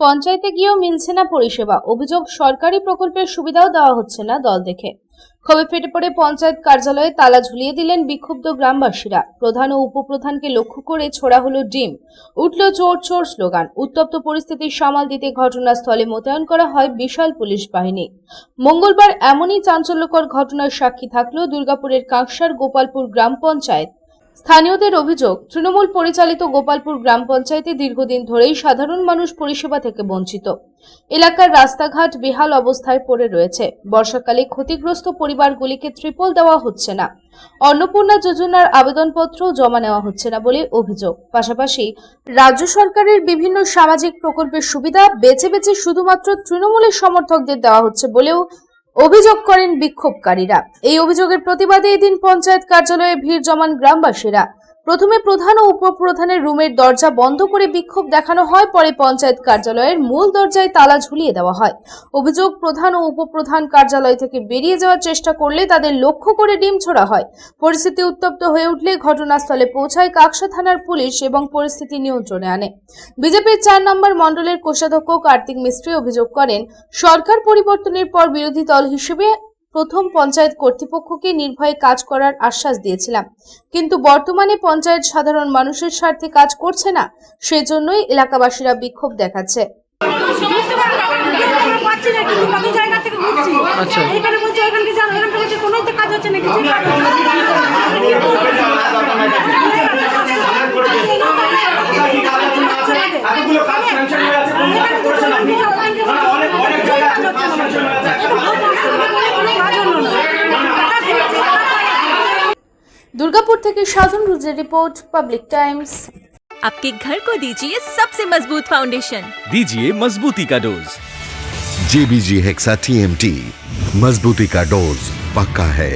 পঞ্চায়েতে গিয়েও মিলছে না পরিষেবা। অভিযোগ, সরকারি প্রকল্পের সুবিধাও দেওয়া হচ্ছে না দল দেখে। ক্ষোভে ফেটে পড়ে পঞ্চায়েত কার্যালয়ে তালা ঝুলিয়ে দিলেন বিক্ষুব্ধ গ্রামবাসীরা। প্রধান ও উপপ্রধানকে লক্ষ্য করে ছোড়া হলো ডিম, উঠল চোর চোর স্লোগান। উত্তপ্ত পরিস্থিতি সামাল দিতে ঘটনাস্থলে মোতায়েন করা হয় বিশাল পুলিশ বাহিনী। মঙ্গলবার এমনই চাঞ্চল্যকর ঘটনার সাক্ষী থাকলো দুর্গাপুরের কাঁকসার গোপালপুর গ্রাম পঞ্চায়েত। স্থানীয়দের অভিযোগ, তৃণমূল পরিচালিত গোপালপুর গ্রাম পঞ্চায়েতে দীর্ঘদিন ধরেই সাধারণ মানুষ পরিষেবা থেকে বঞ্চিত। এলাকার রাস্তাঘাট বেহাল অবস্থায় পড়ে রয়েছে। বর্ষাকালে ক্ষতিগ্রস্ত পরিবারগুলিকে ত্রিপল দেওয়া হচ্ছে না। অন্নপূর্ণা যোজনার আবেদনপত্র জমা নেওয়া হচ্ছে না বলে অভিযোগ। পাশাপাশি রাজ্য সরকারের বিভিন্ন সামাজিক প্রকল্পের সুবিধা বেছে বেছে শুধুমাত্র তৃণমূলের সমর্থকদের দেওয়া হচ্ছে বলেও অভিযোগ করেন বিক্ষোভকারীরা। এই অভিযোগের প্রতিবাদে এদিন পঞ্চায়েত কার্যালয়ে ভিড় জমান গ্রামবাসীরা। প্রথমে প্রধান ও উপপ্রধানের রুমের দরজা বন্ধ করে বিক্ষোভ দেখানো হয়, পরে পঞ্চায়েত কার্যালয়ের মূল দরজায় তালা ঝুলিয়ে দেওয়া হয়। অভিযোগ, প্রধান ও উপপ্রধান কার্যালয় থেকে বেরিয়ে যাওয়ার চেষ্টা করলে তাদের লক্ষ্য করে ডিম ছোড়া হয়। পরিস্থিতি উত্তপ্ত হয়ে উঠলে ঘটনাস্থলে পৌঁছায় কাকসা থানার পুলিশ এবং পরিস্থিতি নিয়ন্ত্রণে আনে। বিজেপির ৪ নম্বর মণ্ডলের কোষাধ্যক্ষ কার্তিক মিস্ত্রি অভিযোগ করেন, সরকার পরিবর্তনের পর বিরোধী দল হিসেবে প্রথম পঞ্চায়েত কর্তৃপক্ষকে নির্ভয়ে কাজ করার আশ্বাস দিয়েছিলাম, কিন্তু বর্তমানে পঞ্চায়েত সাধারণ মানুষের স্বার্থে কাজ করছে না। সেজন্যই এলাকাবাসীরা বিক্ষোভ দেখাচ্ছে। दुर्गापुर থেকে साधन रुजेर रिपोर्ट, पब्लिक टाइम्स। आपके घर को दीजिए सबसे मजबूत फाउंडेशन, दीजिए मजबूती का डोज। JBG हेक्सा TMT, मजबूती का डोज पक्का है।